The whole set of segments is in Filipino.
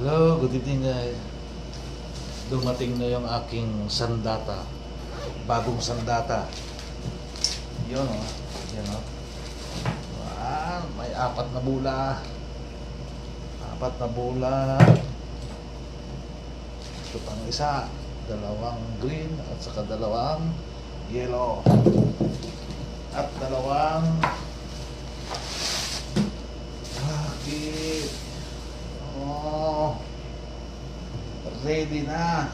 Hello, good evening guys. Dumating na yung aking sandata. Bagong sandata. Yun o. Yan o. May 4 na bula. 4 na bula. Ito pang isa. 2 green at saka 2 yellow. At 2 bakit? Oh, ready na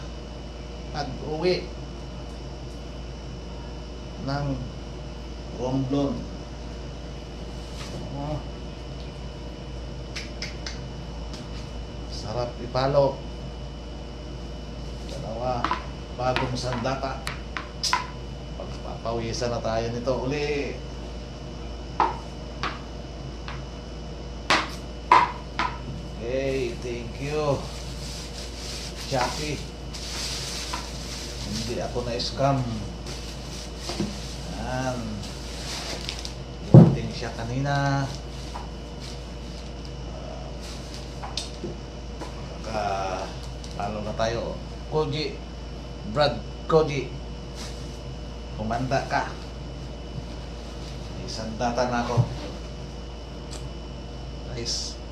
pag-uwi ng Romblon. Oh, sarap ipalo. 2 bagong sandata. Pagpapawisan na tayo nito uli. Okay, thank you Jackie. Hindi ako na-scam. Yan. Dumating siya kanina. Palo na tayo. Koji, Brad Koji, kumanda ka. May sandata na ako. Nice.